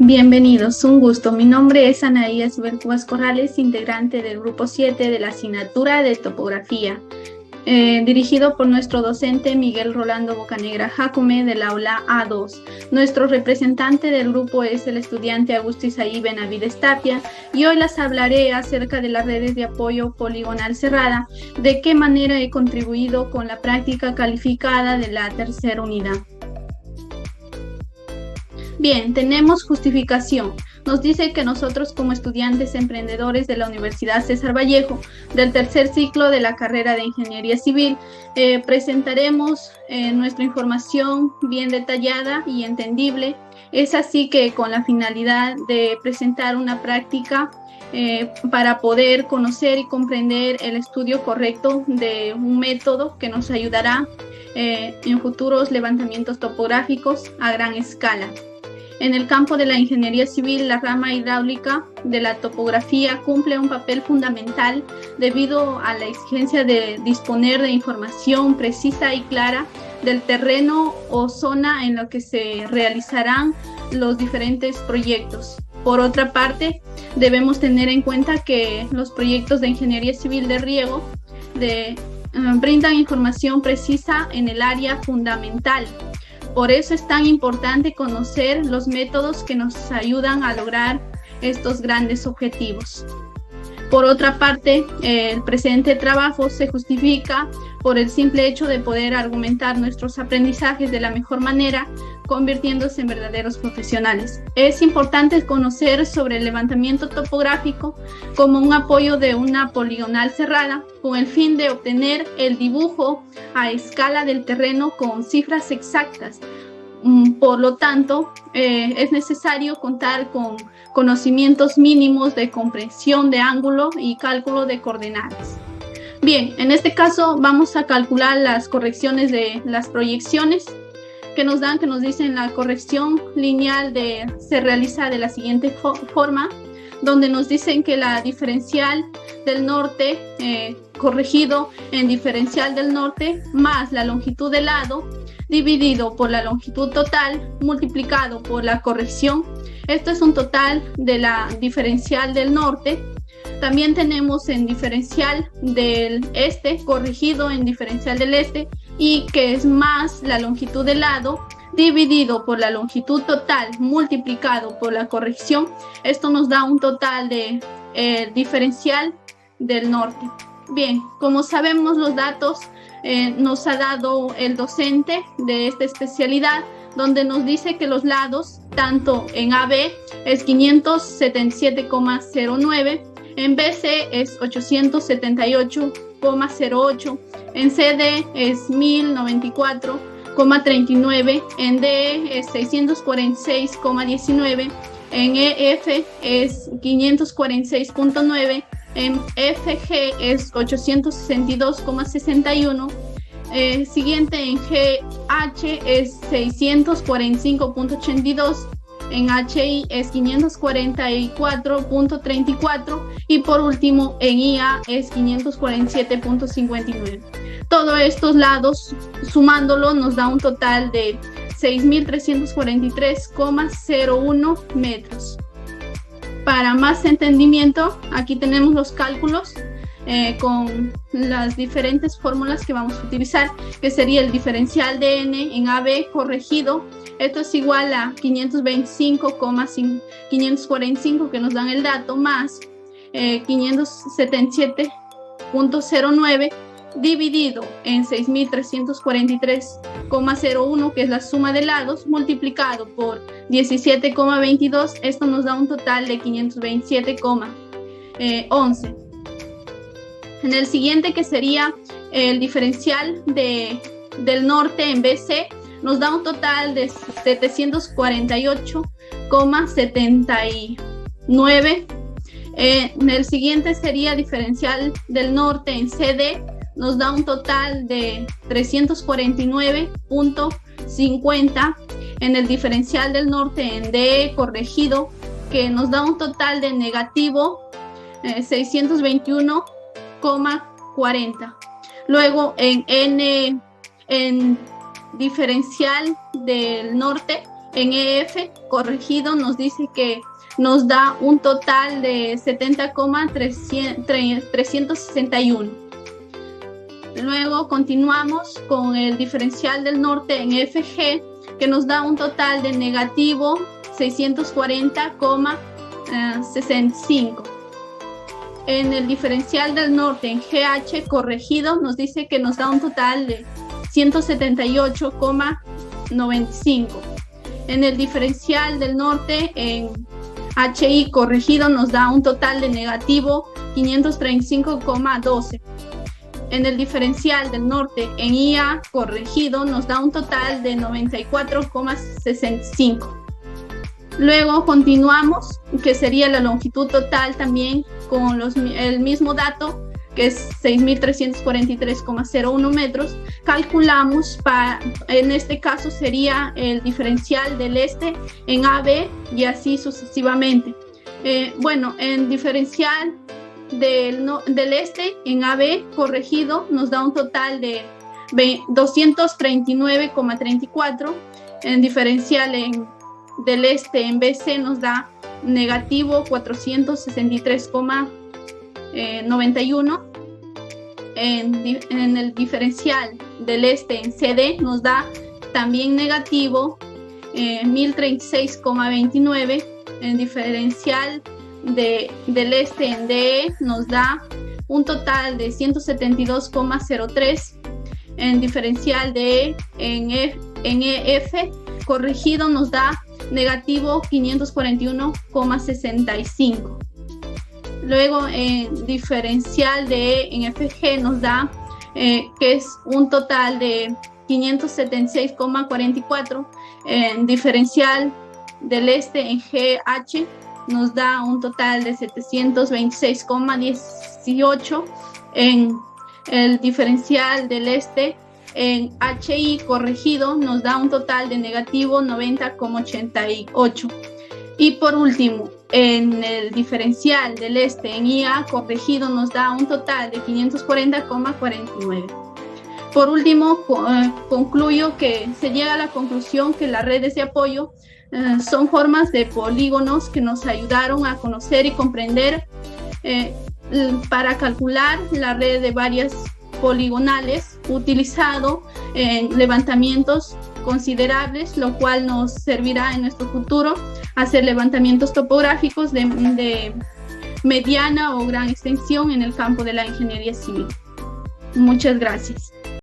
Bienvenidos, un gusto. Mi nombre es Anaía Cubas Corrales, integrante del grupo 7 de la asignatura de topografía, dirigido por nuestro docente Miguel Rolando Bocanegra Jacome del aula A2. Nuestro representante del grupo es el estudiante Augusto Isaí Benavides Tapia y hoy les hablaré acerca de las redes de apoyo poligonal cerrada, de qué manera he contribuido con la práctica calificada de la tercera unidad. Bien, tenemos justificación. Nos dice que nosotros como estudiantes emprendedores de la Universidad César Vallejo, del tercer ciclo de la carrera de Ingeniería Civil, presentaremos nuestra información bien detallada y entendible. Es así que con la finalidad de presentar una práctica para poder conocer y comprender el estudio correcto de un método que nos ayudará en futuros levantamientos topográficos a gran escala. En el campo de la ingeniería civil, la rama hidráulica de la topografía cumple un papel fundamental debido a la exigencia de disponer de información precisa y clara del terreno o zona en la que se realizarán los diferentes proyectos. Por otra parte, debemos tener en cuenta que los proyectos de ingeniería civil de riego brindan información precisa en el área fundamental. Por eso es tan importante conocer los métodos que nos ayudan a lograr estos grandes objetivos. Por otra parte, el presente trabajo se justifica por el simple hecho de poder argumentar nuestros aprendizajes de la mejor manera, convirtiéndose en verdaderos profesionales. Es importante conocer sobre el levantamiento topográfico como un apoyo de una poligonal cerrada, con el fin de obtener el dibujo a escala del terreno con cifras exactas. Por lo tanto, es necesario contar con conocimientos mínimos de comprensión de ángulo y cálculo de coordenadas. Bien, en este caso vamos a calcular las correcciones de las proyecciones que nos dicen la corrección lineal se realiza de la siguiente forma, donde nos dicen que la diferencial del norte corregido en diferencial del norte más la longitud del lado dividido por la longitud total multiplicado por la corrección. Esto es un total de la diferencial del norte. También tenemos en diferencial del este corregido en diferencial del este y que es más la longitud del lado dividido por la longitud total multiplicado por la corrección. Esto nos da un total de diferencial del norte. Bien, como sabemos los datos nos ha dado el docente de esta especialidad, donde nos dice que los lados, tanto en AB es 577,09, en BC es 878,08, en CD es 1094,39, en DE es 646,19, en EF es 546,9, en FG es 862,61, siguiente en GH es 645,82, en HI es 544,34 y por último en IA es 547,59. Todos estos lados sumándolo nos da un total de 6.343,01 metros. Para más entendimiento, aquí tenemos los cálculos con las diferentes fórmulas que vamos a utilizar, que sería el diferencial de n en AB corregido. Esto es igual a 545 que nos dan el dato más 577,09 dividido en 6.343,01, que es la suma de lados, multiplicado por 17,22. Esto nos da un total de 527,11. En el siguiente, que sería el diferencial del norte en BC, nos da un total de 748,79. En el siguiente sería diferencial del norte en CD, nos da un total de 349,50. En el diferencial del norte en DE corregido, que nos da un total de negativo 621,40. Luego en diferencial del norte en EF corregido nos dice que nos da un total de 70,361. Luego continuamos con el diferencial del norte en FG, que nos da un total de negativo 640,65. En el diferencial del norte en GH corregido nos dice que nos da un total de 178,95. En el diferencial del norte en HI corregido nos da un total de negativo 535,12. En el diferencial del norte en IA corregido nos da un total de 94,65. Luego continuamos, que sería la longitud total también con el mismo dato, que es 6.343,01 metros. Calculamos, en este caso sería el diferencial del este en AB y así sucesivamente. En diferencial del este en AB corregido nos da un total de 239,34. En diferencial del este en BC nos da negativo 463,91. En el diferencial del este en CD nos da también negativo 1036,29. En diferencial del este en DE nos da un total de 172,03. En diferencial de en EF corregido nos da negativo 541,65. Luego en diferencial de en FG nos da que es un total de 576,44. En diferencial del este en GH nos da un total de 726,18. En el diferencial del este en HI corregido nos da un total de negativo 90,88. Y por último, en el diferencial del este en IA corregido nos da un total de 540,49. Por último, concluyo que se llega a la conclusión que las redes de apoyo son formas de polígonos que nos ayudaron a conocer y comprender para calcular la red de varias poligonales utilizado en levantamientos considerables, lo cual nos servirá en nuestro futuro hacer levantamientos topográficos de mediana o gran extensión en el campo de la ingeniería civil. Muchas gracias.